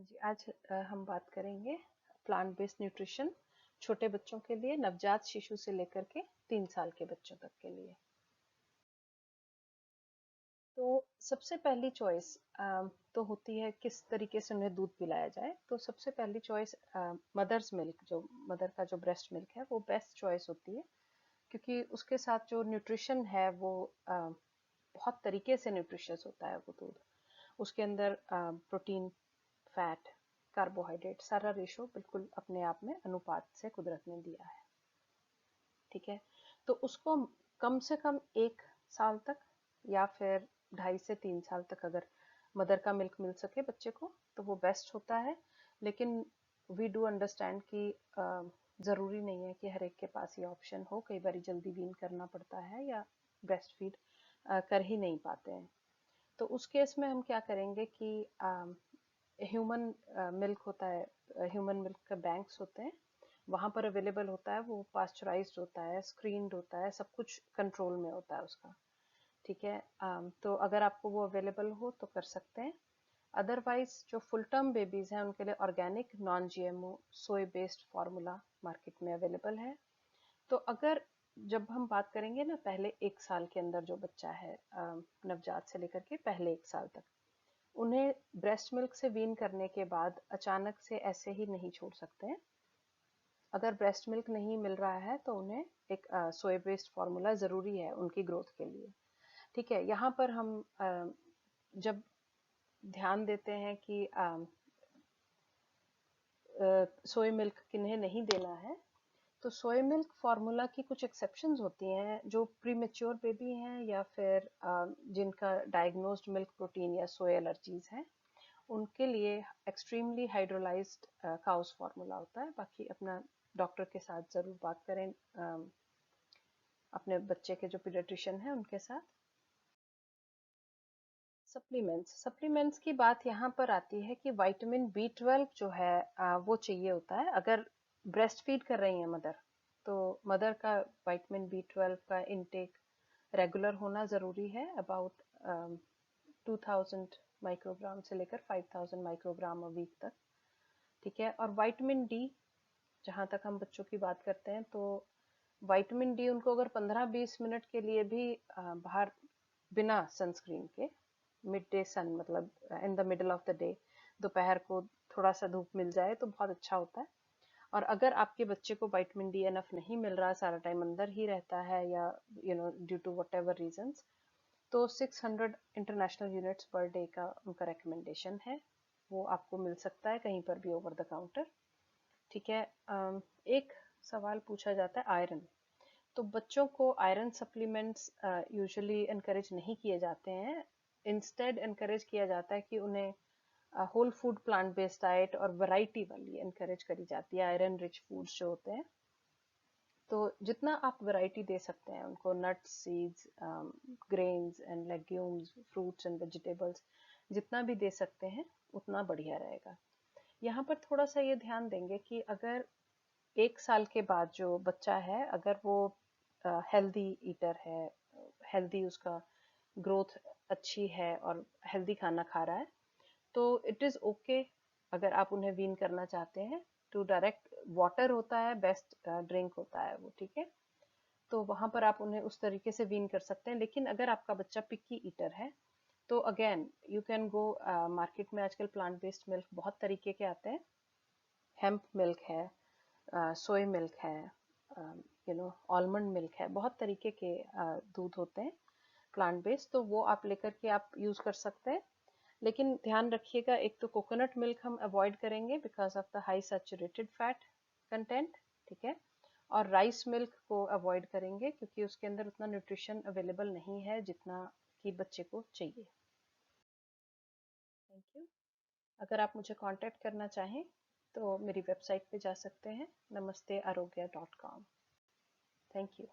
जी, आज हम बात करेंगे प्लांट बेस्ड न्यूट्रिशन छोटे बच्चों के लिए, नवजात शिशु से लेकर के 3 साल के बच्चों तक के लिए। तो सबसे पहली चॉइस तो होती है किस तरीके से उन्हें दूध पिलाया जाए। तो सबसे पहली चॉइस मदर्स मिल्क, जो मदर का जो ब्रेस्ट मिल्क है वो बेस्ट चॉइस होती है, क्योंकि उसके साथ जो न्यूट्रिशन है वो बहुत तरीके से न्यूट्रिशियस होता है वो दूध। उसके अंदर प्रोटीन, फैट, कार्बोहाइड्रेट, सारा रेशो बिल्कुल अपने आप में अनुपात से कुदरत ने दिया है। ठीक है, तो उसको कम से कम 1 साल तक या फिर 2.5 से 3 साल तक अगर मदर का मिल्क मिल सके बच्चे को तो वो बेस्ट होता है। लेकिन वी डू अंडरस्टैंड कि ज़रूरी नहीं है कि हर एक के पास ये ऑप्शन हो। कई बार जल्दी वीन करना पड़ता है या ब्रेस्ट फीड कर ही नहीं पाते हैं। तो उस केस में हम क्या करेंगे कि ह्यूमन मिल्क होता है, ह्यूमन मिल्क के बैंक्स होते हैं, वहाँ पर अवेलेबल होता है। वो पास्चराइज्ड होता है, स्क्रीन्ड होता है, सब कुछ कंट्रोल में होता है उसका। ठीक है, तो अगर आपको वो अवेलेबल हो तो कर सकते हैं। अदरवाइज जो फुल टर्म बेबीज हैं उनके लिए ऑर्गेनिक नॉन जीएमओ सोय बेस्ड फार्मूला मार्केट में अवेलेबल है। तो अगर जब हम बात करेंगे ना, पहले 1 साल के अंदर जो बच्चा है, नवजात से लेकर के पहले 1 साल तक, उन्हें ब्रेस्ट मिल्क से वीन करने के बाद अचानक से ऐसे ही नहीं छोड़ सकते हैं। अगर ब्रेस्ट मिल्क नहीं मिल रहा है तो उन्हें एक सोया बेस्ड फार्मूला ज़रूरी है उनकी ग्रोथ के लिए। ठीक है, यहाँ पर हम जब ध्यान देते हैं कि सोया मिल्क किन्हें नहीं देना है, तो सोया मिल्क फार्मूला की कुछ एक्सेप्शंस होती हैं। जो प्री मेच्योर बेबी हैं या फिर जिनका डायग्नोस्ड मिल्क प्रोटीन या सोया एलर्जीज हैं, उनके लिए एक्सट्रीमली हाइड्रोलाइज्ड काउस फार्मूला होता है। बाकी अपना डॉक्टर के साथ ज़रूर बात करें, अपने बच्चे के जो पीडियाट्रिशियन है उनके साथ। सप्लीमेंट्स की बात यहाँ पर आती है कि विटामिन B12 जो है वो चाहिए होता है। अगर ब्रेस्ट फीड कर रही है मदर, तो मदर का विटामिन B12 का इनटेक रेगुलर होना ज़रूरी है। अबाउट 2000 माइक्रोग्राम से लेकर 5000 माइक्रोग्राम अ वीक तक। ठीक है, और विटामिन डी, जहाँ तक हम बच्चों की बात करते हैं, तो विटामिन डी उनको अगर 15-20 मिनट के लिए भी बाहर बिना सनस्क्रीन के, मिड डे सन मतलब in the middle of the day, दोपहर को थोड़ा सा धूप मिल जाए तो बहुत अच्छा होता है। और अगर आपके बच्चे को विटामिन डी एनफ नहीं मिल रहा, सारा टाइम अंदर ही रहता है या due to whatever reasons, तो 600 इंटरनेशनल यूनिट्स पर डे का उनका रिकमेंडेशन है। वो आपको मिल सकता है कहीं पर भी ओवर द काउंटर। ठीक है, एक सवाल पूछा जाता है आयरन। तो बच्चों को आयरन सप्लीमेंट्स यूजुअली इनकरेज नहीं किए जाते हैं। इंस्टेड इनकरेज किया जाता है कि उन्हें whole food plant based diet और वैरायटी वाली इनकरेज करी जाती है, आयरन रिच फूड्स जो होते हैं। तो जितना आप वैरायटी दे सकते हैं उनको, nuts, seeds, grains and legumes, fruits and vegetables, जितना भी दे सकते हैं उतना बढ़िया रहेगा। यहाँ पर थोड़ा सा ये ध्यान देंगे कि अगर 1 साल के बाद जो बच्चा है, अगर वो हेल्दी ईटर है, हेल्दी उसका ग्रोथ अच्छी है और हेल्दी खाना खा रहा है, तो इट इज़ ओके अगर आप उन्हें वीन करना चाहते हैं टू डायरेक्ट। वाटर होता है बेस्ट ड्रिंक होता है वो, ठीक है, तो वहां पर आप उन्हें उस तरीके से वीन कर सकते हैं। लेकिन अगर आपका बच्चा पिक्की ईटर है तो again you can go, market में आजकल प्लांट बेस्ड मिल्क बहुत तरीके के आते हैं। हेम्प मिल्क है, सोय मिल्क है, आलमंड मिल्क है, बहुत तरीके के दूध होते हैं प्लांट बेस्ड, तो वो आप लेकर के आप यूज कर सकते हैं। लेकिन ध्यान रखिएगा, एक तो कोकोनट मिल्क हम अवॉइड करेंगे because of the high saturated fat content. ठीक है, और राइस मिल्क को अवॉइड करेंगे क्योंकि उसके अंदर उतना न्यूट्रिशन अवेलेबल नहीं है जितना कि बच्चे को चाहिए। Thank you. अगर आप मुझे कांटेक्ट करना चाहें तो मेरी वेबसाइट पे जा सकते हैं, namastearogya.com। Thank you.